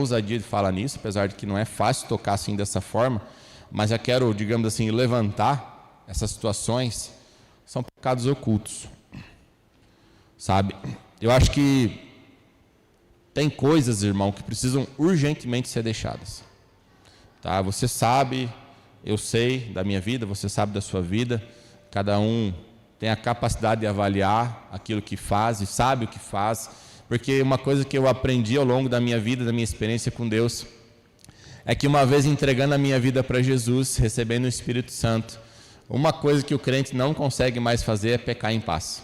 ousadia de falar nisso, apesar de que não é fácil tocar assim dessa forma, mas já quero, digamos assim, levantar essas situações. São pecados ocultos, sabe? Eu acho que tem coisas, irmão, que precisam urgentemente ser deixadas, tá? Você sabe, eu sei da minha vida, você sabe da sua vida. Cada um tem a capacidade de avaliar aquilo que faz e sabe o que faz, porque uma coisa que eu aprendi ao longo da minha vida, da minha experiência com Deus, é que uma vez entregando a minha vida para Jesus, recebendo o Espírito Santo, uma coisa que o crente não consegue mais fazer é pecar em paz.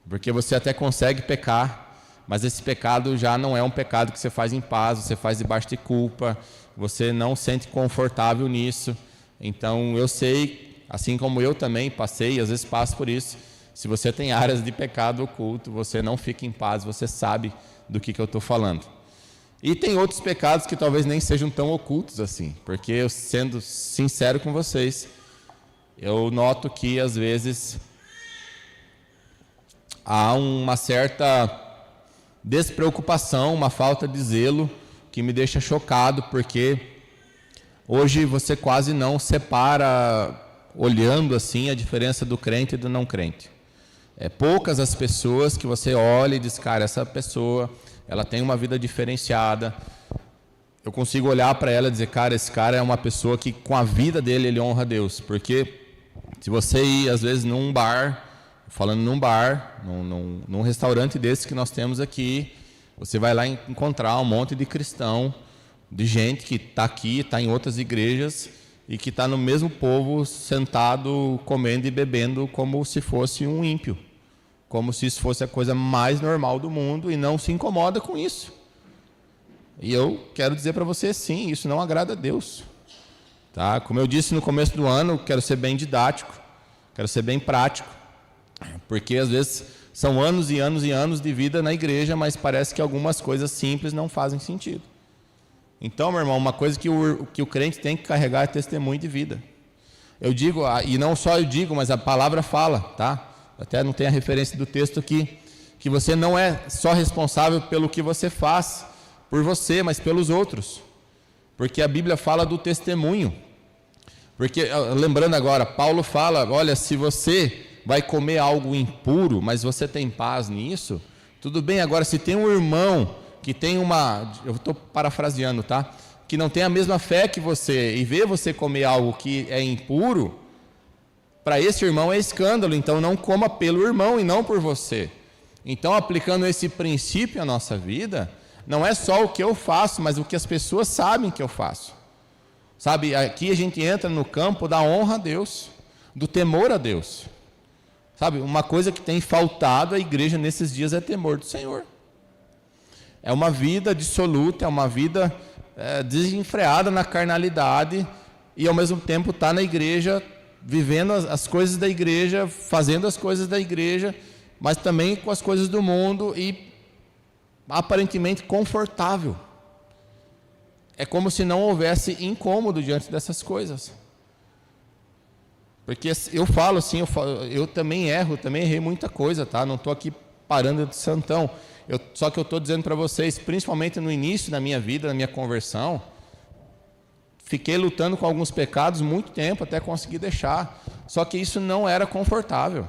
Porque você até consegue pecar, mas esse pecado já não é um pecado que você faz em paz, você faz debaixo de culpa, você não se sente confortável nisso. Então eu sei, assim como eu também passei, às vezes passo por isso, se você tem áreas de pecado oculto, você não fica em paz, você sabe do que eu estou falando. E tem outros pecados que talvez nem sejam tão ocultos assim, porque eu, sendo sincero com vocês, eu noto que às vezes há uma certa despreocupação, uma falta de zelo que me deixa chocado, porque hoje você quase não separa, olhando assim, a diferença do crente e do não crente. É poucas as pessoas que você olha e diz, cara, essa pessoa, ela tem uma vida diferenciada. Eu consigo olhar para ela e dizer, cara, esse cara é uma pessoa que com a vida dele ele honra a Deus. Porque se você ir às vezes num bar, falando num bar, num restaurante desse que nós temos aqui, você vai lá encontrar um monte de cristão, de gente que está aqui, está em outras igrejas e que está no mesmo povo sentado, comendo e bebendo como se fosse um ímpio, como se isso fosse a coisa mais normal do mundo, e não se incomoda com isso. E eu quero dizer para você, sim, isso não agrada a Deus, tá? Como eu disse no começo do ano, quero ser bem didático, quero ser bem prático, porque às vezes são anos e anos e anos de vida na igreja, mas parece que algumas coisas simples não fazem sentido. Então, meu irmão, uma coisa que o crente tem que carregar é testemunho de vida. Eu digo, e não só eu digo, mas a palavra fala, tá? Até não tem a referência do texto aqui, que você não é só responsável pelo que você faz por você, mas pelos outros. Porque a Bíblia fala do testemunho. Porque, lembrando agora, Paulo fala, olha, se você vai comer algo impuro, mas você tem paz nisso, tudo bem. Agora, se tem um irmão que tem eu estou parafraseando, tá? Que não tem a mesma fé que você, e vê você comer algo que é impuro, para esse irmão é escândalo. Então não coma pelo irmão e não por você. Então, aplicando esse princípio à nossa vida, não é só o que eu faço, mas o que as pessoas sabem que eu faço. Sabe, aqui a gente entra no campo da honra a Deus, do temor a Deus. Sabe, uma coisa que tem faltado à igreja nesses dias é temor do Senhor. É uma vida dissoluta, é uma vida desenfreada na carnalidade, e ao mesmo tempo está na igreja, vivendo as coisas da igreja, fazendo as coisas da igreja, mas também com as coisas do mundo, e aparentemente confortável. É como se não houvesse incômodo diante dessas coisas. Porque eu falo assim, eu também erro, também errei muita coisa, tá? Não estou aqui parando de santão. Só que eu estou dizendo para vocês, principalmente no início da minha vida, da minha conversão, fiquei lutando com alguns pecados muito tempo até conseguir deixar. Só que isso não era confortável.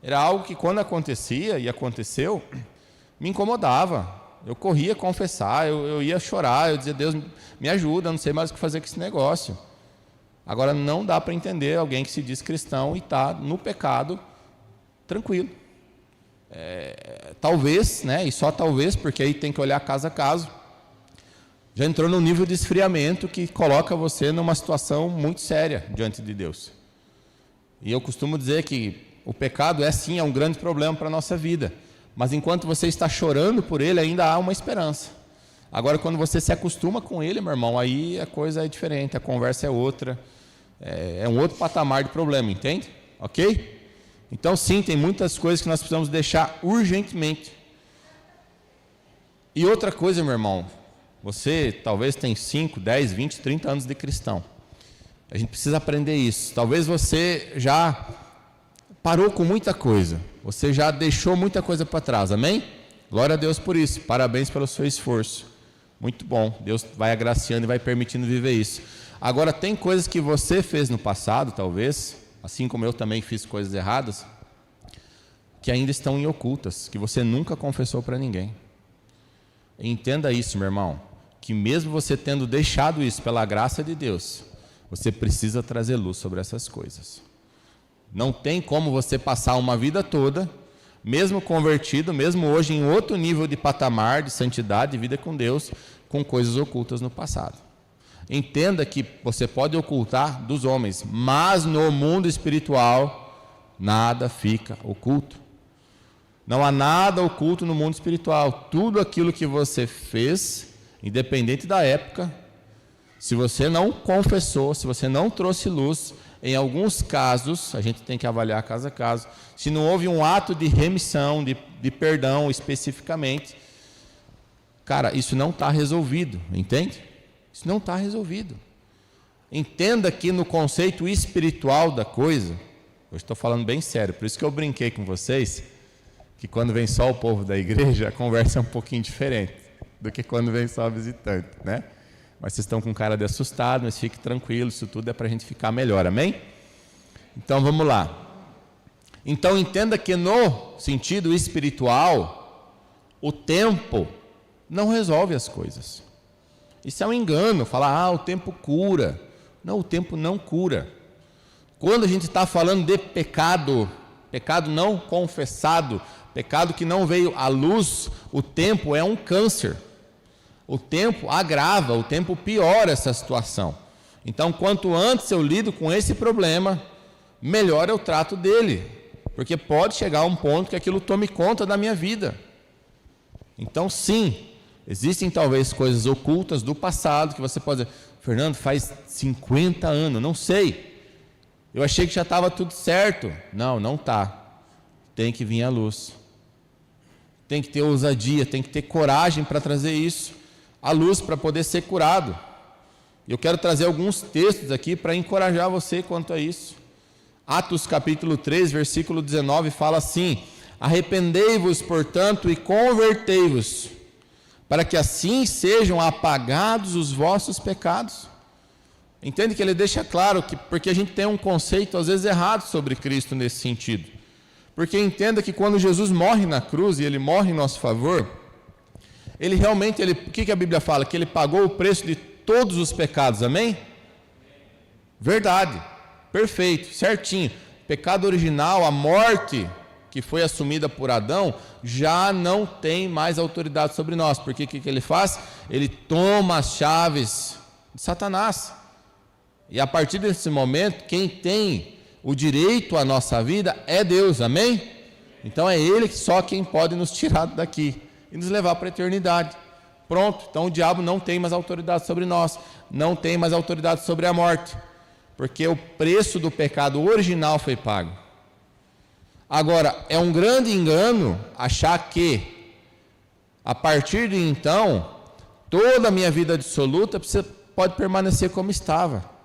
Era algo que quando acontecia, e aconteceu, me incomodava. Eu corria confessar, eu ia chorar, eu dizia, Deus, me ajuda, eu não sei mais o que fazer com esse negócio. Agora, não dá para entender alguém que se diz cristão e está no pecado tranquilo. Talvez, né, e só talvez, porque aí tem que olhar caso a caso, já entrou num nível de esfriamento que coloca você numa situação muito séria diante de Deus. E eu costumo dizer que o pecado sim, é um grande problema para a nossa vida, mas enquanto você está chorando por ele, ainda há uma esperança. Agora, quando você se acostuma com ele, meu irmão, aí a coisa é diferente, a conversa é outra, é um outro patamar de problema, entende? Ok? Então, sim, tem muitas coisas que nós precisamos deixar urgentemente. E outra coisa, meu irmão, você talvez tem 5, 10, 20, 30 anos de cristão. A gente precisa aprender isso. Talvez você já parou com muita coisa, você já deixou muita coisa para trás, amém? Glória a Deus por isso. Parabéns pelo seu esforço. Muito bom. Deus vai agraciando e vai permitindo viver isso. Agora, tem coisas que você fez no passado, talvez, assim como eu também fiz coisas erradas, que ainda estão em ocultas, que você nunca confessou para ninguém. Entenda isso, meu irmão, que mesmo você tendo deixado isso pela graça de Deus, você precisa trazer luz sobre essas coisas. Não tem como você passar uma vida toda, mesmo convertido, mesmo hoje em outro nível de patamar, de santidade, de vida com Deus, com coisas ocultas no passado. Entenda que você pode ocultar dos homens, mas no mundo espiritual, nada fica oculto. Não há nada oculto no mundo espiritual. Tudo aquilo que você fez, independente da época, se você não confessou, se você não trouxe luz, em alguns casos, a gente tem que avaliar caso a caso, se não houve um ato de remissão, de perdão especificamente, cara, isso não está resolvido, entende? Isso não está resolvido. Entenda que no conceito espiritual da coisa, eu estou falando bem sério, por isso que eu brinquei com vocês, que quando vem só o povo da igreja, a conversa é um pouquinho diferente do que quando vem só visitante, né? Mas vocês estão com cara de assustado, mas fique tranquilo, isso tudo é para a gente ficar melhor, amém? Então vamos lá. Então entenda que no sentido espiritual, o tempo não resolve as coisas. Isso é um engano, falar, o tempo cura. Não, o tempo não cura. Quando a gente está falando de pecado, pecado não confessado, pecado que não veio à luz, o tempo é um câncer. O tempo agrava, o tempo piora essa situação. Então, quanto antes eu lido com esse problema, melhor eu trato dele. Porque pode chegar a um ponto que aquilo tome conta da minha vida. Então, sim, existem talvez coisas ocultas do passado que você pode dizer, Fernando, faz 50 anos, não sei. Eu achei que já estava tudo certo. Não, não está. Tem que vir à luz. Tem que ter ousadia, tem que ter coragem para trazer isso à luz, para poder ser curado. Eu quero trazer alguns textos aqui para encorajar você quanto a isso. Atos capítulo 3, versículo 19, fala assim: arrependei-vos, portanto, e convertei-vos, para que assim sejam apagados os vossos pecados. Entende que ele deixa claro que, porque a gente tem um conceito às vezes errado sobre Cristo nesse sentido. Porque entenda que quando Jesus morre na cruz e ele morre em nosso favor, ele realmente, o que a Bíblia fala? Que ele pagou o preço de todos os pecados, amém? Verdade, perfeito, certinho. Pecado original, a morte que foi assumida por Adão, já não tem mais autoridade sobre nós. Porque o que ele faz? Ele toma as chaves de Satanás. E a partir desse momento, quem tem o direito à nossa vida é Deus, amém? Então é Ele só quem pode nos tirar daqui e nos levar para a eternidade. Pronto, então o diabo não tem mais autoridade sobre nós, não tem mais autoridade sobre a morte, porque o preço do pecado original foi pago. Agora, é um grande engano achar que, a partir de então, toda a minha vida dissoluta pode permanecer como estava.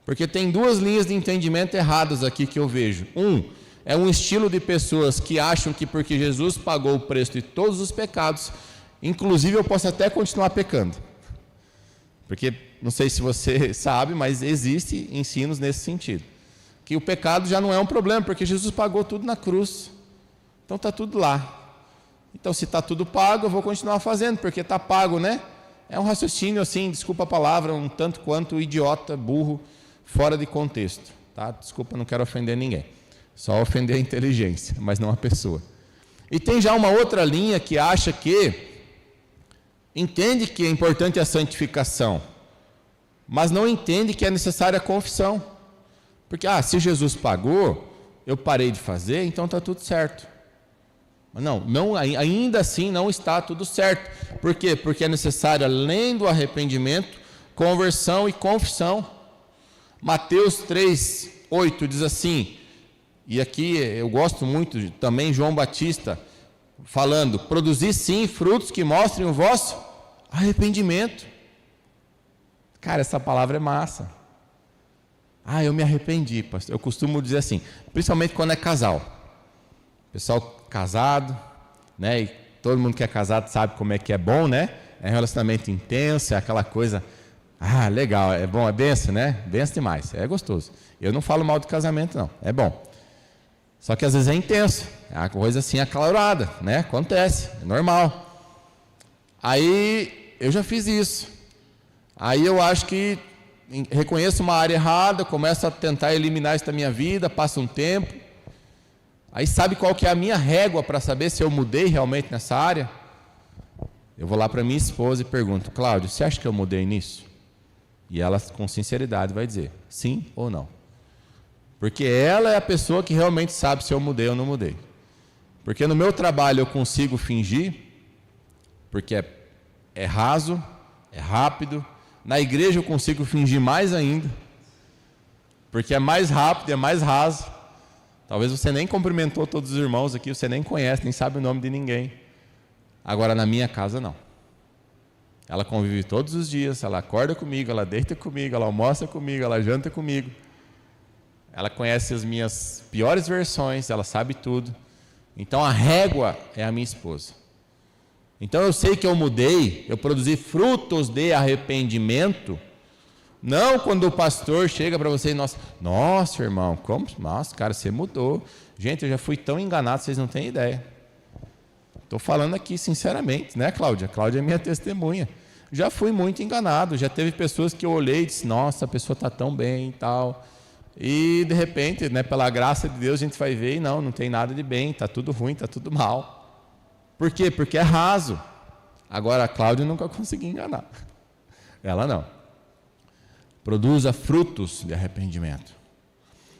Porque tem duas linhas de entendimento erradas aqui que eu vejo. É um estilo de pessoas que acham que porque Jesus pagou o preço de todos os pecados, inclusive eu posso até continuar pecando. Porque, não sei se você sabe, mas existe ensinos nesse sentido. Que o pecado já não é um problema, porque Jesus pagou tudo na cruz. Então está tudo lá. Então se está tudo pago, eu vou continuar fazendo, porque está pago, né? É um raciocínio assim, desculpa a palavra, um tanto quanto idiota, burro, fora de contexto, tá? Desculpa, não quero ofender ninguém. Só ofender a inteligência, mas não a pessoa. E tem já uma outra linha que acha que entende que é importante a santificação, mas não entende que é necessária a confissão. Porque, se Jesus pagou, eu parei de fazer, então está tudo certo. Mas não, ainda assim não está tudo certo. Por quê? Porque é necessário, além do arrependimento, conversão e confissão. Mateus 3, 8 diz assim, e aqui eu gosto muito também João Batista falando, produzir sim frutos que mostrem o vosso arrependimento. Cara, essa palavra é massa. Eu me arrependi, pastor. Eu costumo dizer assim, principalmente quando é casal. Pessoal casado, né, e todo mundo que é casado sabe como é que é bom, né? É um relacionamento intenso, é aquela coisa, legal, é bom, é benção, né? Benção demais, é gostoso. Eu não falo mal do casamento, não, é bom. Só que às vezes é intenso, é uma coisa assim acalorada, né? Acontece, é normal. Aí eu já fiz isso. Aí eu acho que reconheço uma área errada, começo a tentar eliminar isso da minha vida, passa um tempo. Aí sabe qual que é a minha régua para saber se eu mudei realmente nessa área? Eu vou lá para minha esposa e pergunto: Cláudia, você acha que eu mudei nisso? E ela com sinceridade vai dizer sim ou não. Porque ela é a pessoa que realmente sabe se eu mudei ou não mudei. Porque no meu trabalho eu consigo fingir, porque é raso, é rápido. Na igreja eu consigo fingir mais ainda, porque é mais rápido, é mais raso. Talvez você nem cumprimentou todos os irmãos aqui, você nem conhece, nem sabe o nome de ninguém. Agora na minha casa não. Ela convive todos os dias, ela acorda comigo, ela deita comigo, ela almoça comigo, ela janta comigo. Ela conhece as minhas piores versões, ela sabe tudo. Então a régua é a minha esposa. Então eu sei que eu mudei, eu produzi frutos de arrependimento. Não quando o pastor chega para você e nossa irmão, como? Nossa, cara, você mudou. Gente, eu já fui tão enganado, vocês não têm ideia. Estou falando aqui sinceramente, né, Cláudia? Cláudia é minha testemunha. Já fui muito enganado, já teve pessoas que eu olhei e disse: nossa, a pessoa está tão bem e tal. E de repente, né, pela graça de Deus, a gente vai ver e não tem nada de bem, está tudo ruim, está tudo mal. Por quê? Porque é raso. Agora a Cláudia nunca consegui enganar. Ela não. Produza frutos de arrependimento.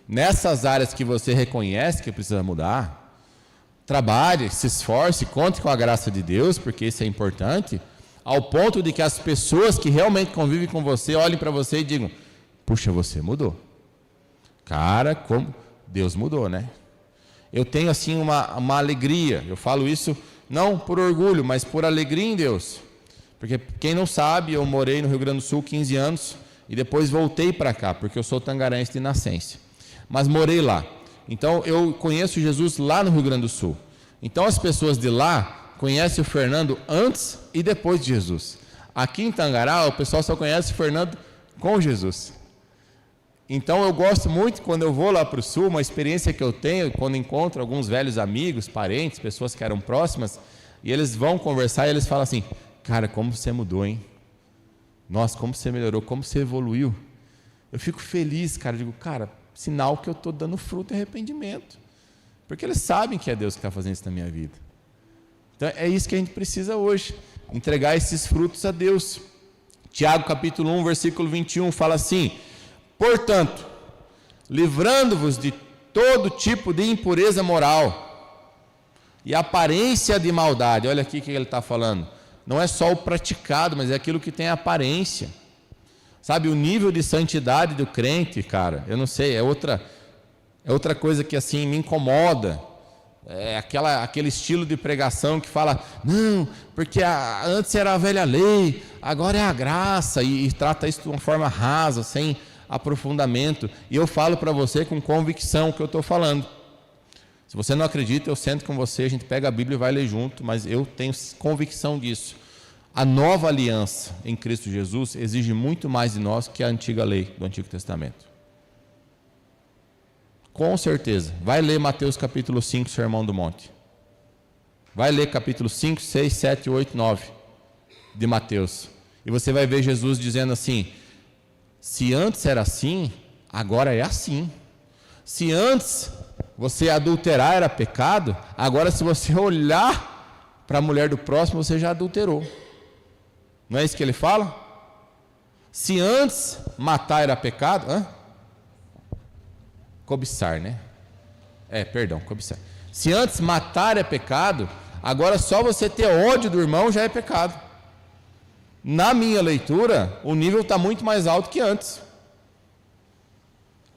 Nessas áreas que você reconhece que precisa mudar, trabalhe, se esforce, conte com a graça de Deus, porque isso é importante, ao ponto de que as pessoas que realmente convivem com você olhem para você e digam: puxa, você mudou. Cara, como Deus mudou, né? Eu tenho assim uma alegria, eu falo isso não por orgulho, mas por alegria em Deus. Porque quem não sabe, eu morei no Rio Grande do Sul 15 anos e depois voltei para cá, porque eu sou tangarense de nascença. Mas morei lá. Então eu conheço Jesus lá no Rio Grande do Sul. Então as pessoas de lá conhecem o Fernando antes e depois de Jesus. Aqui em Tangará, o pessoal só conhece o Fernando com Jesus. Então eu gosto muito, quando eu vou lá para o Sul, uma experiência que eu tenho, quando encontro alguns velhos amigos, parentes, pessoas que eram próximas, e eles vão conversar e eles falam assim: cara, como você mudou, hein? Nossa, como você melhorou, como você evoluiu. Eu fico feliz, cara, digo, cara, sinal que eu estou dando fruto e arrependimento. Porque eles sabem que é Deus que está fazendo isso na minha vida. Então é isso que a gente precisa hoje, entregar esses frutos a Deus. Tiago capítulo 1, versículo 21 fala assim: portanto, livrando-vos de todo tipo de impureza moral e aparência de maldade. Olha aqui o que ele está falando. Não é só o praticado, mas é aquilo que tem aparência. Sabe, o nível de santidade do crente, cara, eu não sei, é outra coisa que assim me incomoda. É aquele estilo de pregação que fala: não, porque antes era a velha lei, agora é a graça, e trata isso de uma forma rasa, sem aprofundamento. E eu falo para você com convicção o que eu estou falando. Se você não acredita, eu sento com você, a gente pega a Bíblia e vai ler junto, mas eu tenho convicção disso. A nova aliança em Cristo Jesus exige muito mais de nós que a antiga lei do Antigo Testamento. Com certeza. Vai ler Mateus capítulo 5, Sermão do Monte. Vai ler capítulo 5, 6, 7, 8, 9 de Mateus. E você vai ver Jesus dizendo assim: se antes era assim, agora é assim. Se antes você adulterar era pecado, agora se você olhar para a mulher do próximo, você já adulterou. Não é isso que ele fala? Se antes matar era pecado, cobiçar, né? Cobiçar. Se antes matar é pecado, agora só você ter ódio do irmão já é pecado. Na minha leitura, o nível está muito mais alto que antes.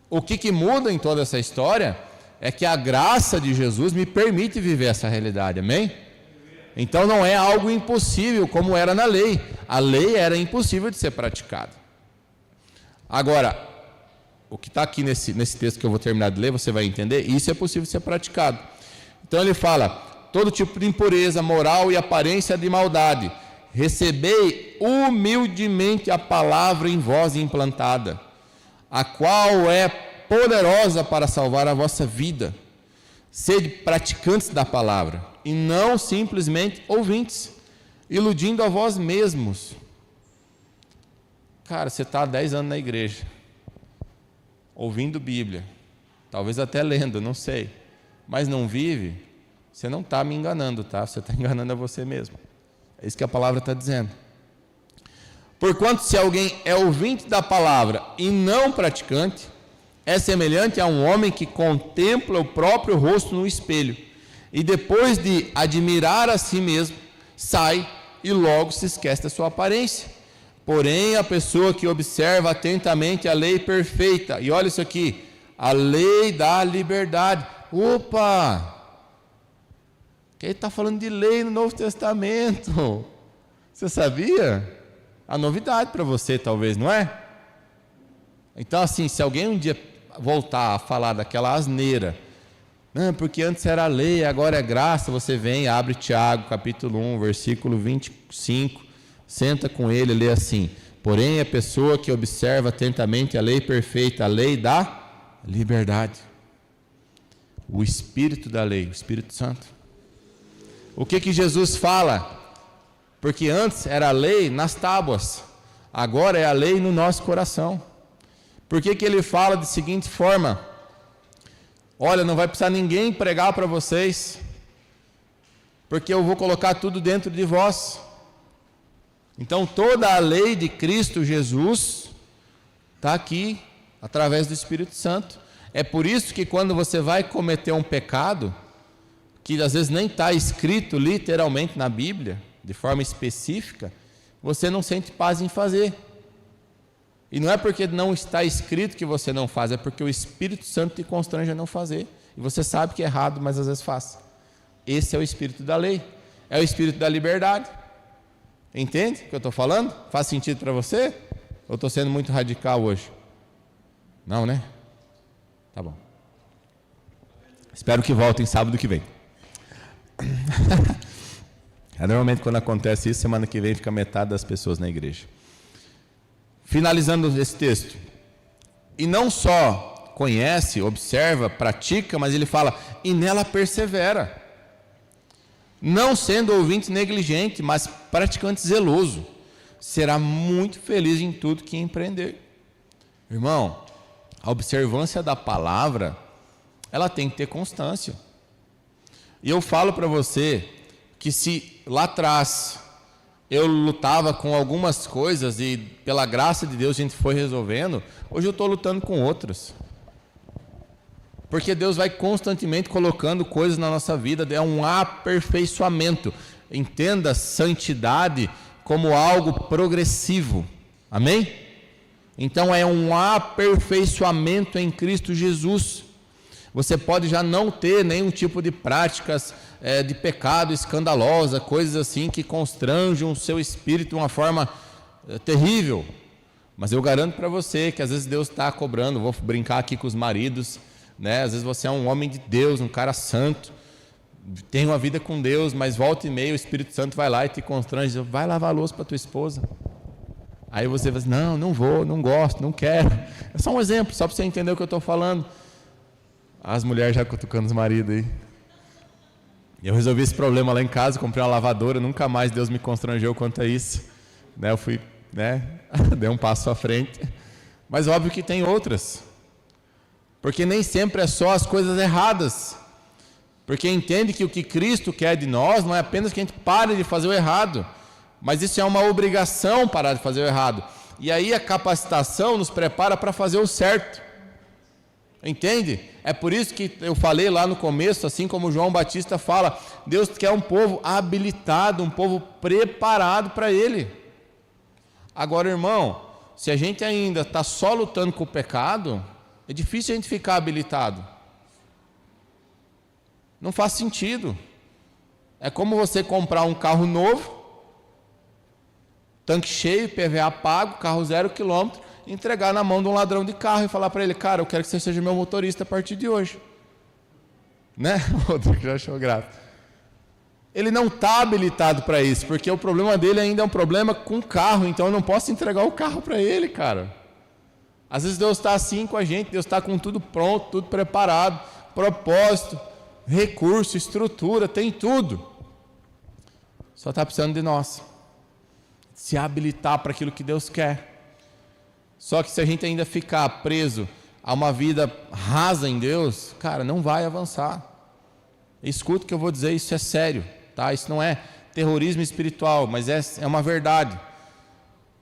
O que muda em toda essa história é que a graça de Jesus me permite viver essa realidade, amém? Então não é algo impossível como era na lei. A lei era impossível de ser praticada. Agora, o que está aqui nesse texto que eu vou terminar de ler, você vai entender, isso é possível de ser praticado. Então ele fala: todo tipo de impureza moral e aparência de maldade. Recebei humildemente a palavra em vós implantada, a qual é poderosa para salvar a vossa vida. Sede praticantes da palavra, e não simplesmente ouvintes, iludindo a vós mesmos. Cara, você está há 10 anos na igreja, ouvindo Bíblia, talvez até lendo, não sei, mas não vive, você não está me enganando, tá? Você está enganando a você mesmo. É isso que a palavra está dizendo. Porquanto, se alguém é ouvinte da palavra e não praticante, é semelhante a um homem que contempla o próprio rosto no espelho e depois de admirar a si mesmo, sai e logo se esquece da sua aparência. Porém, a pessoa que observa atentamente a lei perfeita, e olha isso aqui, a lei da liberdade. Opa! Quem está falando de lei no Novo Testamento? Você sabia? A novidade para você, talvez, não é? Então, assim, se alguém um dia voltar a falar daquela asneira, porque antes era lei, agora é graça, você vem, abre Tiago, capítulo 1, versículo 25, senta com ele e lê assim: porém, a pessoa que observa atentamente a lei perfeita, a lei da liberdade, o Espírito da lei, o Espírito Santo. O que Jesus fala? Porque antes era a lei nas tábuas, agora é a lei no nosso coração. Por que ele fala da seguinte forma? Olha, não vai precisar ninguém pregar para vocês, porque eu vou colocar tudo dentro de vós. Então toda a lei de Cristo Jesus está aqui, através do Espírito Santo. É por isso que quando você vai cometer um pecado, que às vezes nem está escrito literalmente na Bíblia, de forma específica, você não sente paz em fazer. E não é porque não está escrito que você não faz, é porque o Espírito Santo te constrange a não fazer. E você sabe que é errado, mas às vezes faz. Esse é o Espírito da lei, é o Espírito da liberdade. Entende o que eu estou falando? Faz sentido para você? Ou estou sendo muito radical hoje? Não, né? Tá bom. Espero que voltem sábado que vem. Normalmente quando acontece isso, semana que vem fica metade das pessoas na igreja. Finalizando esse texto, e não só conhece, observa, pratica, mas ele fala, e nela persevera, não sendo ouvinte negligente, mas praticante zeloso, será muito feliz em tudo que empreender. Irmão, a observância da palavra, ela tem que ter constância. E eu falo para você que se lá atrás eu lutava com algumas coisas e pela graça de Deus a gente foi resolvendo, hoje eu estou lutando com outras. Porque Deus vai constantemente colocando coisas na nossa vida, é um aperfeiçoamento. Entenda santidade como algo progressivo. Amém? Então é um aperfeiçoamento em Cristo Jesus. Você pode já não ter nenhum tipo de práticas de pecado escandalosa, coisas assim que constrangem o seu espírito de uma forma terrível. Mas eu garanto para você que às vezes Deus está cobrando, vou brincar aqui com os maridos, né? Às vezes você é um homem de Deus, um cara santo, tem uma vida com Deus, mas volta e meia o Espírito Santo vai lá e te constrange, vai lavar a louça para tua esposa. Aí você vai dizer, não vou, não gosto, não quero. É só um exemplo, só para você entender o que eu estou falando. As mulheres já cutucando os maridos aí. Eu resolvi esse problema lá em casa, comprei uma lavadora, nunca mais Deus me constrangeu quanto a isso. Eu fui, dei um passo à frente. Mas óbvio que tem outras. Porque nem sempre é só as coisas erradas. Porque entende que o que Cristo quer de nós não é apenas que a gente pare de fazer o errado, mas isso é uma obrigação parar de fazer o errado. E aí a capacitação nos prepara para fazer o certo. Entende? É por isso que eu falei lá no começo, assim como João Batista fala, Deus quer um povo habilitado, um povo preparado para Ele. Agora, irmão, se a gente ainda está só lutando com o pecado, é difícil a gente ficar habilitado. Não faz sentido. É como você comprar um carro novo, tanque cheio, PVA pago, carro 0 km, entregar na mão de um ladrão de carro e falar para ele, cara, eu quero que você seja meu motorista a partir de hoje. Né? O Rodrigo já achou graça. Ele não está habilitado para isso, porque o problema dele ainda é um problema com o carro, então eu não posso entregar o carro para ele, cara. Às vezes Deus está assim com a gente, Deus está com tudo pronto, tudo preparado, propósito, recurso, estrutura, tem tudo. Só está precisando de nós se habilitar para aquilo que Deus quer. Só que se a gente ainda ficar preso a uma vida rasa em Deus, cara, não vai avançar. Escuta o que eu vou dizer, isso é sério, tá? Isso não é terrorismo espiritual, mas é uma verdade.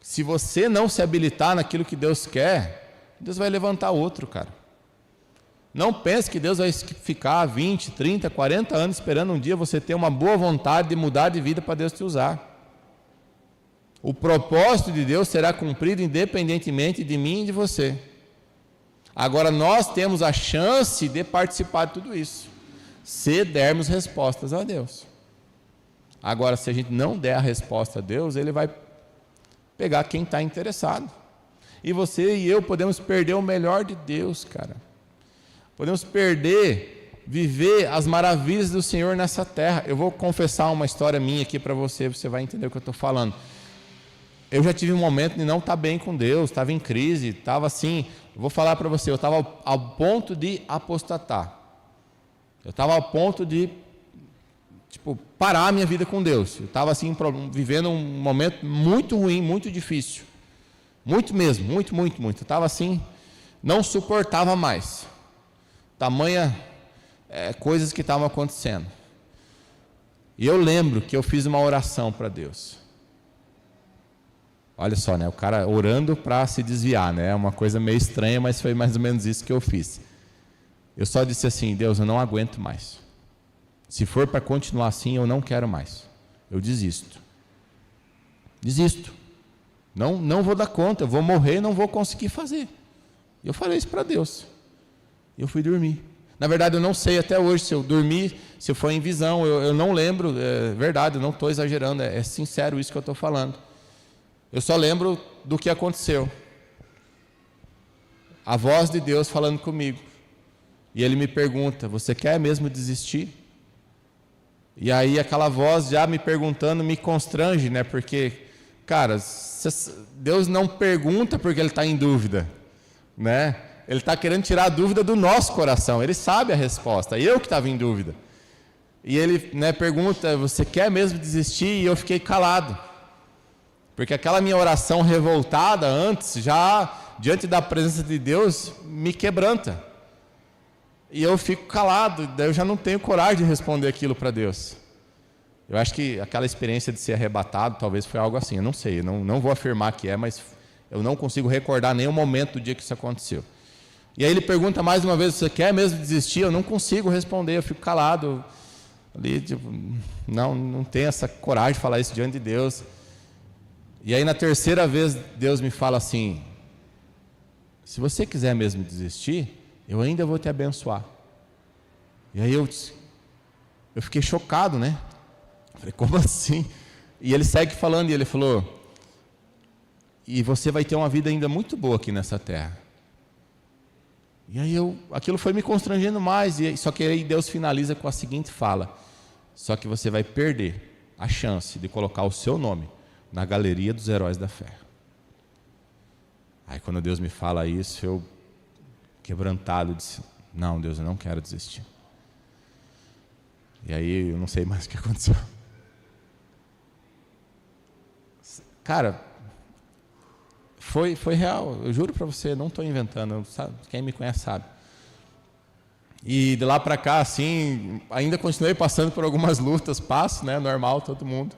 Se você não se habilitar naquilo que Deus quer, Deus vai levantar outro, cara. Não pense que Deus vai ficar 20, 30, 40 anos esperando um dia você ter uma boa vontade de mudar de vida para Deus te usar. O propósito de Deus será cumprido independentemente de mim e de você. Agora nós temos a chance de participar de tudo isso, se dermos respostas a Deus. Agora, se a gente não der a resposta a Deus, Ele vai pegar quem está interessado. E você e eu podemos perder o melhor de Deus, cara. Podemos perder, viver as maravilhas do Senhor nessa terra. Eu vou confessar uma história minha aqui para você, você vai entender o que eu estou falando. Eu já tive um momento de não estar bem com Deus, estava em crise, estava assim, vou falar para você, eu estava ao ponto de apostatar. Eu estava ao ponto de, parar a minha vida com Deus. Eu estava assim, vivendo um momento muito ruim, muito difícil. Muito mesmo, muito. Eu estava assim, não suportava mais. Tamanha coisas que estavam acontecendo. E eu lembro que eu fiz uma oração para Deus. Olha só, né? O cara orando para se desviar, né? É uma coisa meio estranha, mas foi mais ou menos isso que eu fiz. Eu só disse assim: Deus, eu não aguento mais. Se for para continuar assim, eu não quero mais. Eu desisto. Não vou dar conta, eu vou morrer e não vou conseguir fazer. Eu falei isso para Deus. Eu fui dormir. Na verdade, eu não sei até hoje se eu dormi, se foi em visão, eu não lembro, é verdade, eu não estou exagerando, é sincero isso que eu estou falando. Eu só lembro do que aconteceu. A voz de Deus falando comigo. E Ele me pergunta: você quer mesmo desistir? E aí aquela voz já me perguntando me constrange, né? Porque, cara, Deus não pergunta porque Ele está em dúvida, né? Ele está querendo tirar a dúvida do nosso coração. Ele sabe a resposta, eu que estava em dúvida. E Ele, né, pergunta: você quer mesmo desistir? E eu fiquei calado. Porque aquela minha oração revoltada antes, já diante da presença de Deus, me quebranta. E eu fico calado, daí eu já não tenho coragem de responder aquilo para Deus. Eu acho que aquela experiência de ser arrebatado talvez foi algo assim, eu não sei, não vou afirmar que é, mas eu não consigo recordar nenhum momento do dia que isso aconteceu. E aí Ele pergunta mais uma vez: você quer mesmo desistir? Eu não consigo responder, eu fico calado. Ali, não tenho essa coragem de falar isso diante de Deus. E aí na terceira vez Deus me fala assim: se você quiser mesmo desistir, eu ainda vou te abençoar. E aí eu fiquei chocado, né? Falei: como assim? E Ele segue falando, e Ele falou: e você vai ter uma vida ainda muito boa aqui nessa terra. E aí aquilo foi me constrangendo mais, só que aí Deus finaliza com a seguinte fala: só que você vai perder a chance de colocar o seu nome na galeria dos heróis da fé. Aí quando Deus me fala isso, eu, quebrantado, disse: não, Deus, eu não quero desistir. E aí eu não sei mais o que aconteceu. Cara, foi real, eu juro para você, não estou inventando, sabe? Quem me conhece sabe. E de lá para cá, assim, ainda continuei passando por algumas lutas, passo, né? Normal, todo mundo.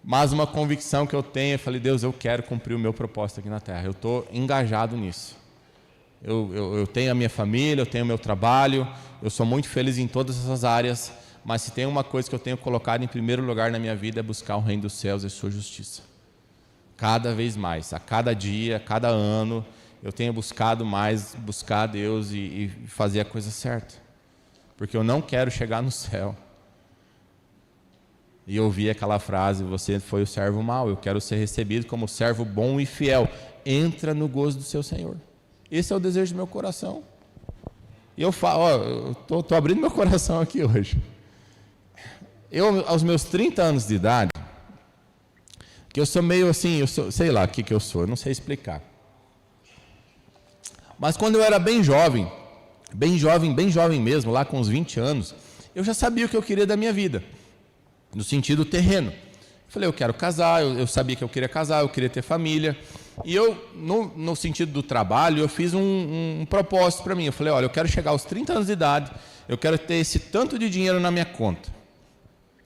Mas uma convicção que eu tenho, eu falei: Deus, eu quero cumprir o meu propósito aqui na terra. Eu estou engajado nisso. Eu tenho a minha família, eu tenho o meu trabalho, eu sou muito feliz em todas essas áreas, mas se tem uma coisa que eu tenho colocado em primeiro lugar na minha vida é buscar o reino dos céus e a sua justiça. Cada vez mais, a cada dia, a cada ano, eu tenho buscado mais, buscar a Deus e fazer a coisa certa. Porque eu não quero chegar no céu e ouvir aquela frase: você foi o servo mau, eu quero ser recebido como servo bom e fiel. Entra no gozo do seu Senhor. Esse é o desejo do meu coração. E eu falo, eu estou abrindo meu coração aqui hoje. Eu, aos meus 30 anos de idade, que eu sou meio assim, eu sou, sei lá o que eu sou, eu não sei explicar. Mas quando eu era bem jovem mesmo, lá com uns 20 anos, eu já sabia o que eu queria da minha vida, no sentido terreno. Eu falei, eu quero casar, eu sabia que eu queria casar, eu queria ter família. E eu, no sentido do trabalho, eu fiz um propósito para mim. Eu falei, olha, eu quero chegar aos 30 anos de idade, eu quero ter esse tanto de dinheiro na minha conta.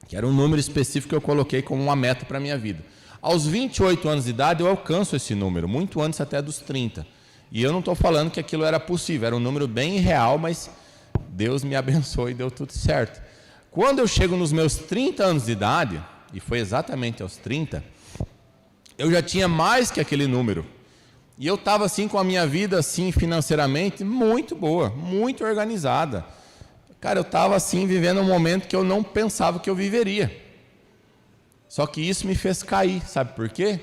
Que era um número específico que eu coloquei como uma meta para a minha vida. Aos 28 anos de idade, eu alcanço esse número, muito antes até dos 30. E eu não estou falando que aquilo era possível, era um número bem real, mas Deus me abençoou e deu tudo certo. Quando eu chego nos meus 30 anos de idade, e foi exatamente aos 30, eu já tinha mais que aquele número. E eu estava assim com a minha vida assim financeiramente muito boa, muito organizada. Cara, eu estava assim vivendo um momento que eu não pensava que eu viveria. Só que isso me fez cair, sabe por quê?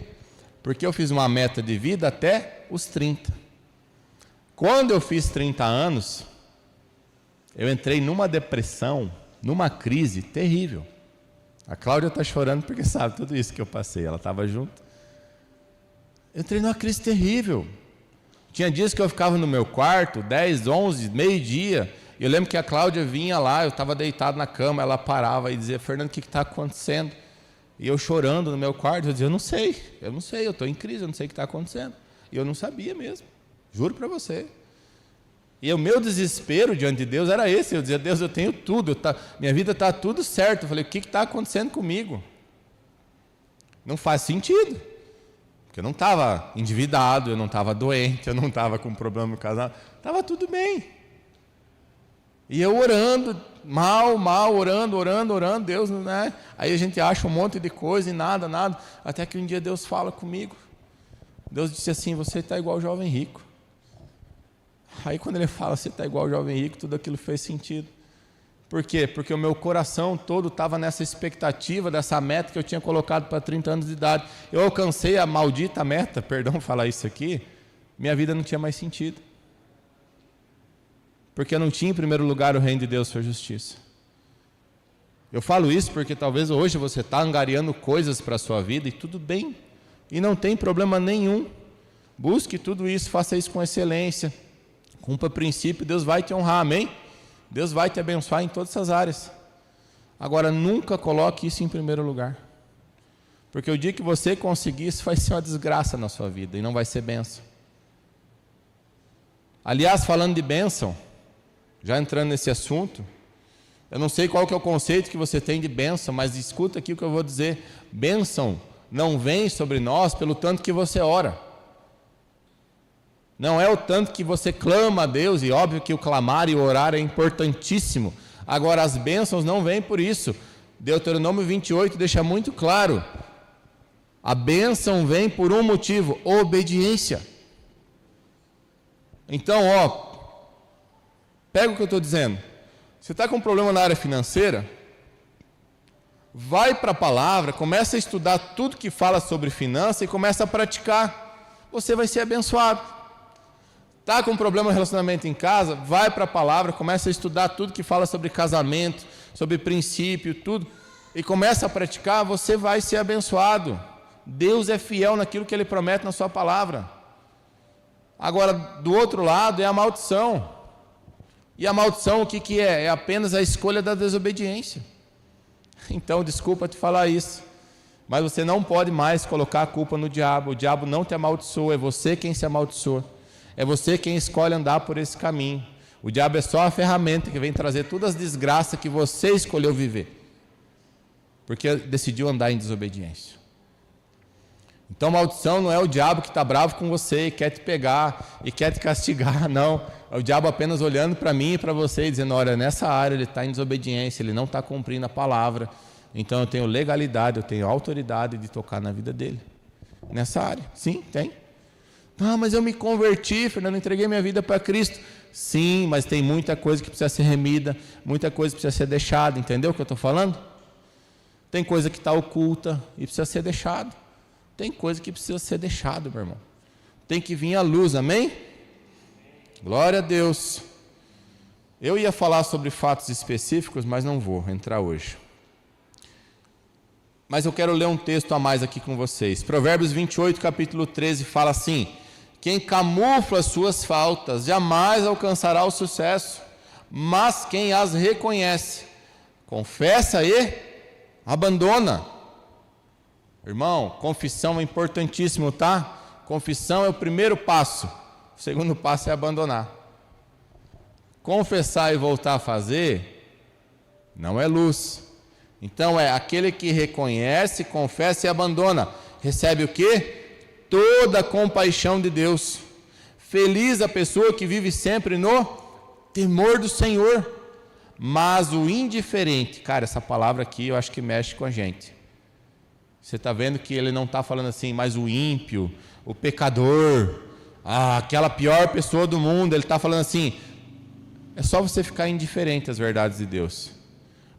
Porque eu fiz uma meta de vida até os 30. Quando eu fiz 30 anos, eu entrei numa depressão, numa crise terrível. A Cláudia está chorando porque sabe tudo isso que eu passei, ela estava junto. Eu entrei numa crise terrível. Tinha dias que eu ficava no meu quarto, 10, 11, meio-dia. Eu lembro que a Cláudia vinha lá, eu estava deitado na cama, ela parava e dizia, Fernando, o que está acontecendo? E eu chorando no meu quarto, eu dizia, eu não sei, eu estou em crise, eu não sei o que está acontecendo. E eu não sabia mesmo, juro para você. E o meu desespero diante de Deus era esse, eu dizia, Deus, eu tenho tudo, minha vida está tudo certo. Eu falei, o que está acontecendo comigo? Não faz sentido, porque eu não estava endividado, eu não estava doente, eu não estava com problema no casamento, estava tudo bem. E eu orando, orando, Deus, né? Aí a gente acha um monte de coisa e nada, até que um dia Deus fala comigo. Deus disse assim, você está igual ao jovem rico. Aí quando ele fala, você está igual ao jovem rico, tudo aquilo fez sentido. Por quê? Porque o meu coração todo estava nessa expectativa, dessa meta que eu tinha colocado para 30 anos de idade. Eu alcancei a maldita meta, perdão falar isso aqui, minha vida não tinha mais sentido. Porque eu não tinha em primeiro lugar o reino de Deus, sua justiça. Eu falo isso porque talvez hoje você está angariando coisas para a sua vida e tudo bem. E não tem problema nenhum. Busque tudo isso, faça isso com excelência. Cumpra princípio, Deus vai te honrar, amém? Deus vai te abençoar em todas essas áreas. Agora, nunca coloque isso em primeiro lugar. Porque o dia que você conseguir, isso vai ser uma desgraça na sua vida e não vai ser bênção. Aliás, falando de bênção, já entrando nesse assunto, eu não sei qual que é o conceito que você tem de bênção, mas escuta aqui o que eu vou dizer. Bênção não vem sobre nós pelo tanto que você ora. Não é o tanto que você clama a Deus, e óbvio que o clamar e o orar é importantíssimo. Agora, as bênçãos não vêm por isso. Deuteronômio 28 deixa muito claro. A bênção vem por um motivo, obediência. Então, pega o que eu estou dizendo. Você está com um problema na área financeira? Vai para a palavra, começa a estudar tudo que fala sobre finanças e começa a praticar. Você vai ser abençoado. Está com um problema no relacionamento em casa? Vai para a palavra, começa a estudar tudo que fala sobre casamento, sobre princípio, tudo. E começa a praticar, você vai ser abençoado. Deus é fiel naquilo que Ele promete na sua palavra. Agora, do outro lado é a maldição. E a maldição o que é? É apenas a escolha da desobediência. Então, desculpa te falar isso, mas você não pode mais colocar a culpa no diabo. O diabo não te amaldiçoa, é você quem se amaldiçoa. É você quem escolhe andar por esse caminho. O diabo é só a ferramenta que vem trazer todas as desgraças que você escolheu viver, porque decidiu andar em desobediência. Então, maldição não é o diabo que está bravo com você e quer te pegar e quer te castigar, não. É o diabo apenas olhando para mim e para você e dizendo, olha, nessa área ele está em desobediência, ele não está cumprindo a palavra, então eu tenho legalidade, eu tenho autoridade de tocar na vida dele. Nessa área, sim, tem. Ah, mas eu me converti, Fernando, entreguei minha vida para Cristo. Sim, mas tem muita coisa que precisa ser remida, muita coisa que precisa ser deixada, entendeu o que eu estou falando? Tem coisa que está oculta e precisa ser deixado. Tem coisa que precisa ser deixado, meu irmão. Tem que vir à luz, amém? Glória a Deus. Eu ia falar sobre fatos específicos, mas não vou entrar hoje. Mas eu quero ler um texto a mais aqui com vocês. Provérbios 28, capítulo 13, fala assim: quem camufla suas faltas jamais alcançará o sucesso, mas quem as reconhece, confessa e abandona. Irmão, confissão é importantíssimo, tá? Confissão é o primeiro passo. O segundo passo é abandonar. Confessar e voltar a fazer não é luz. Então é aquele que reconhece, confessa e abandona. Recebe o quê? Toda a compaixão de Deus. Feliz a pessoa que vive sempre no temor do Senhor. Mas o indiferente, cara, essa palavra aqui eu acho que mexe com a gente. Você está vendo que ele não está falando assim, mas o ímpio, o pecador, aquela pior pessoa do mundo. Ele está falando assim, é só você ficar indiferente às verdades de Deus.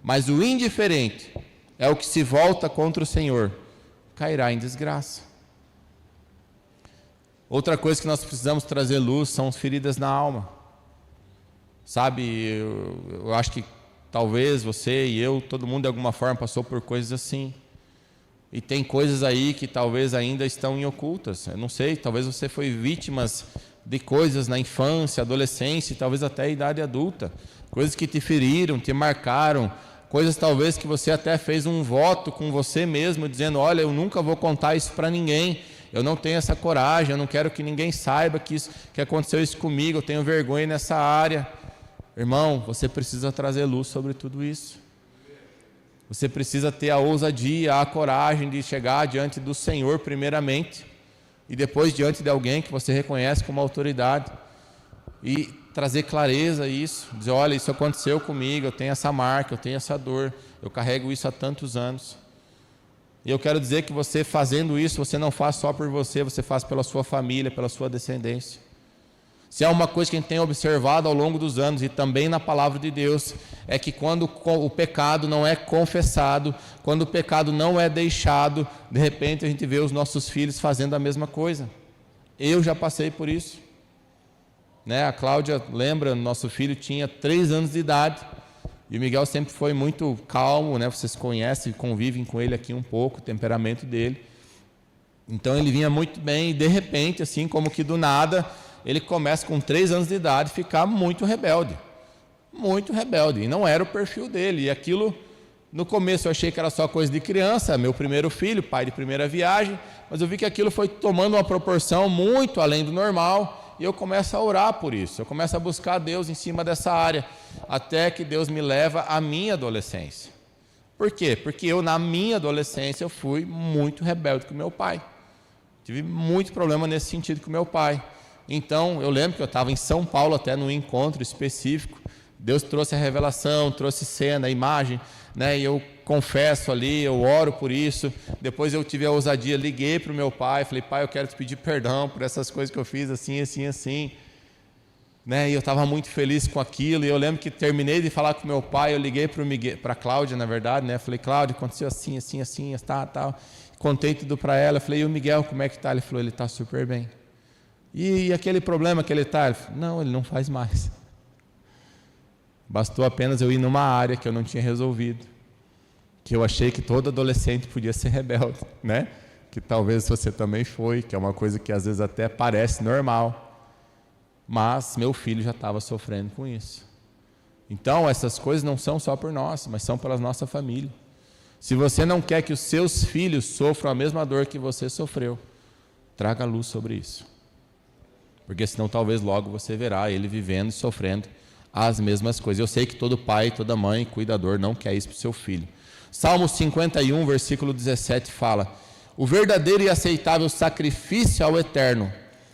Mas o indiferente é o que se volta contra o Senhor, cairá em desgraça. Outra coisa que nós precisamos trazer luz são as feridas na alma. Sabe, eu acho que talvez você e eu, todo mundo de alguma forma passou por coisas assim. E tem coisas aí que talvez ainda estão em ocultas. Eu não sei, talvez você foi vítima de coisas na infância, adolescência e talvez até a idade adulta. Coisas que te feriram, te marcaram. Coisas talvez que você até fez um voto com você mesmo, dizendo, olha, eu nunca vou contar isso para ninguém. Eu não tenho essa coragem, eu não quero que ninguém saiba que aconteceu isso comigo, eu tenho vergonha nessa área. Irmão, você precisa trazer luz sobre tudo isso. Você precisa ter a ousadia, a coragem de chegar diante do Senhor primeiramente, e depois diante de alguém que você reconhece como autoridade, e trazer clareza a isso, dizer, olha, isso aconteceu comigo, eu tenho essa marca, eu tenho essa dor, eu carrego isso há tantos anos. E eu quero dizer que você fazendo isso, você não faz só por você, você faz pela sua família, pela sua descendência. Se há uma coisa que a gente tem observado ao longo dos anos, e também na palavra de Deus, é que quando o pecado não é confessado, quando o pecado não é deixado, de repente a gente vê os nossos filhos fazendo a mesma coisa. Eu já passei por isso. A Cláudia, lembra, nosso filho tinha 3 anos de idade, e o Miguel sempre foi muito calmo, vocês conhecem, convivem com ele aqui um pouco, o temperamento dele. Então ele vinha muito bem, e de repente, assim como que do nada, ele começa com 3 anos de idade a ficar muito rebelde, e não era o perfil dele, e aquilo, no começo eu achei que era só coisa de criança, meu primeiro filho, pai de primeira viagem, mas eu vi que aquilo foi tomando uma proporção muito além do normal, e eu começo a orar por isso, eu começo a buscar Deus em cima dessa área, até que Deus me leva à minha adolescência. Por quê? Porque eu, na minha adolescência, eu fui muito rebelde com meu pai, tive muito problema nesse sentido com meu pai. Então, eu lembro que eu estava em São Paulo, até num encontro específico, Deus trouxe a revelação, trouxe cena, imagem, e eu confesso ali, eu oro por isso. Depois eu tive a ousadia, liguei para o meu pai, falei, pai, eu quero te pedir perdão por essas coisas que eu fiz assim, assim, assim. E eu estava muito feliz com aquilo, e eu lembro que terminei de falar com meu pai, eu liguei para a Cláudia, na verdade, falei, Cláudia, aconteceu assim, assim, assim, tal. Contei tudo para ela, falei, e o Miguel, como é que está? Ele falou, ele está super bem. E aquele problema que ele está? Ele falou, não, ele não faz mais. Bastou apenas eu ir numa área que eu não tinha resolvido, que eu achei que todo adolescente podia ser rebelde, que talvez você também foi, que é uma coisa que às vezes até parece normal, mas meu filho já estava sofrendo com isso. Então essas coisas não são só por nós, mas são pela nossa família. Se você não quer que os seus filhos sofram a mesma dor que você sofreu, traga luz sobre isso, porque senão talvez logo você verá ele vivendo e sofrendo as mesmas coisas. Eu sei que todo pai, toda mãe, cuidador não quer isso para o seu filho. Salmo 51, versículo 17 fala, o verdadeiro e aceitável sacrifício ao Eterno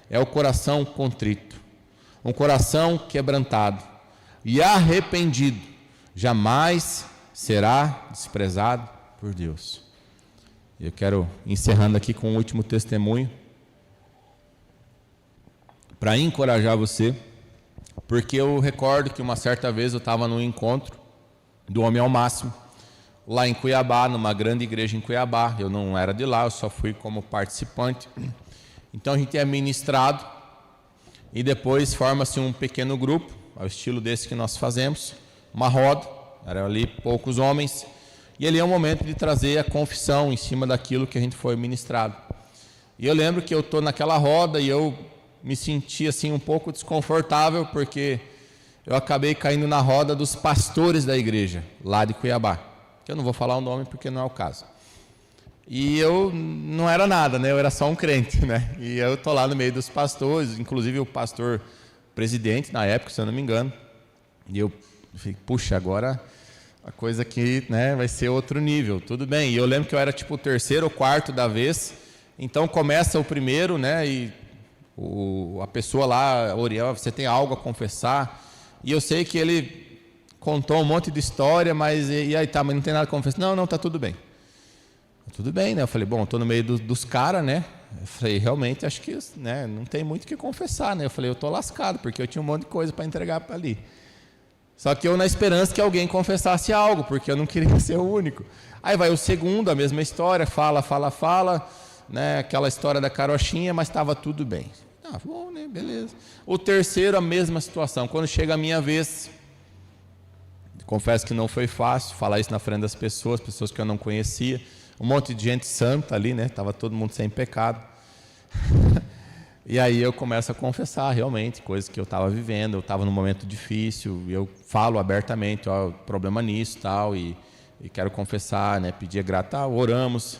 é o coração contrito, um coração quebrantado e arrependido, jamais será desprezado por Deus. Eu quero, encerrando aqui com o último testemunho, para encorajar você, porque eu recordo que uma certa vez eu estava num encontro do Homem ao Máximo, lá em Cuiabá, numa grande igreja em Cuiabá. Eu não era de lá, eu só fui como participante. Então a gente é ministrado e depois forma-se um pequeno grupo, ao estilo desse que nós fazemos, uma roda, eram ali poucos homens, E ali é um momento de trazer a confissão em cima daquilo que a gente foi ministrado. E eu lembro que eu estou naquela roda e eu me senti assim um pouco desconfortável, porque eu acabei caindo na roda dos pastores da igreja, lá de Cuiabá. Eu não vou falar o nome porque não é o caso. E eu não era nada, né? Eu era só um crente, né? E eu estou lá no meio dos pastores, inclusive o pastor presidente na época, se eu não me engano. E eu falei, puxa, agora a coisa aqui, né, vai ser outro nível. Tudo bem. E eu lembro que eu era tipo o terceiro ou quarto da vez. Então começa o primeiro, né? E a pessoa lá, Oriel, você tem algo a confessar? E eu sei que ele contou um monte de história, mas e aí tá, mas não tem nada a confessar. Não, tá tudo bem. Tudo bem, né? Eu falei, bom, estou no meio dos caras, né? Eu falei, realmente, acho que, né, não tem muito o que confessar, né? Eu falei, eu estou lascado, porque eu tinha um monte de coisa para entregar ali. Só que eu na esperança que alguém confessasse algo, porque eu não queria ser o único. Aí vai o segundo, a mesma história, fala, né? Aquela história da carochinha, mas estava tudo bem. Ah, bom, né? Beleza. O terceiro, a mesma situação. Quando chega a minha vez, confesso que não foi fácil falar isso na frente das pessoas que eu não conhecia. Um monte de gente santa ali, né? Estava todo mundo sem pecado. E aí eu começo a confessar realmente coisas que eu estava vivendo. Eu estava num momento difícil. E eu falo abertamente, ó, problema nisso tal, e quero confessar, né? Pedir graça, oramos.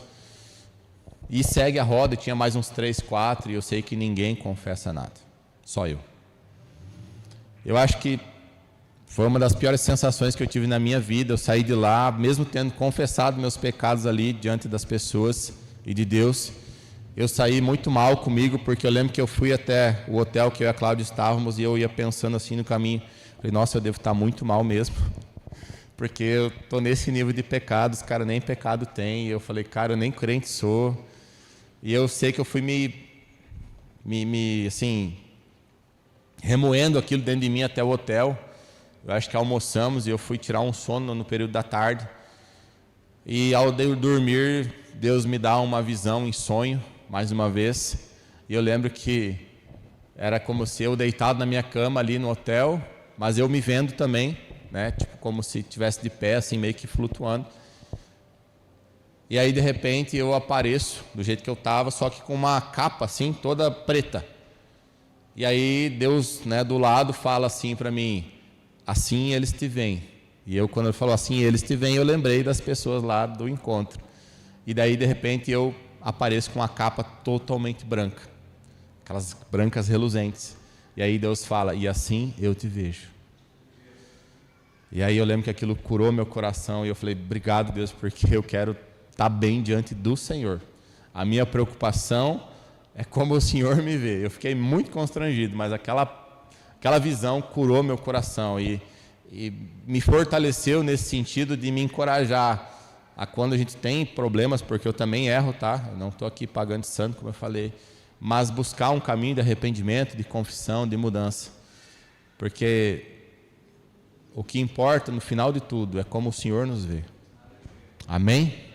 E segue a roda, tinha mais uns 3, 4, e eu sei que ninguém confessa nada. Só eu. Eu acho que foi uma das piores sensações que eu tive na minha vida. Eu saí de lá, mesmo tendo confessado meus pecados ali diante das pessoas e de Deus. Eu saí muito mal comigo, porque eu lembro que eu fui até o hotel que eu e a Cláudia estávamos e eu ia pensando assim no caminho. Falei, nossa, eu devo estar muito mal mesmo, porque eu estou nesse nível de pecados, cara, nem pecado tem. E eu falei, cara, eu nem crente sou. E eu sei que eu fui assim, remoendo aquilo dentro de mim até o hotel. Eu acho que almoçamos e eu fui tirar um sono no período da tarde. E ao dormir, Deus me dá uma visão em sonho, mais uma vez. E eu lembro que era como se eu deitado na minha cama ali no hotel, mas eu me vendo também, né? Tipo, como se estivesse de pé, assim, meio que flutuando. E aí, de repente, eu apareço do jeito que eu estava, só que com uma capa, assim, toda preta. E aí, Deus, né, do lado, fala assim para mim, assim eles te veem. E eu, quando ele falou assim eles te veem, eu lembrei das pessoas lá do encontro. E daí, de repente, eu apareço com uma capa totalmente branca. Aquelas brancas reluzentes. E aí Deus fala, e assim eu te vejo. E aí eu lembro que aquilo curou meu coração. E eu falei, obrigado, Deus, porque eu quero estar bem diante do Senhor. A minha preocupação é como o Senhor me vê. Eu fiquei muito constrangido, mas aquela visão curou meu coração e me fortaleceu nesse sentido de me encorajar a quando a gente tem problemas, porque eu também erro, tá? Eu não estou aqui pagando de santo, como eu falei, mas buscar um caminho de arrependimento, de confissão, de mudança, porque o que importa no final de tudo é como o Senhor nos vê. Amém?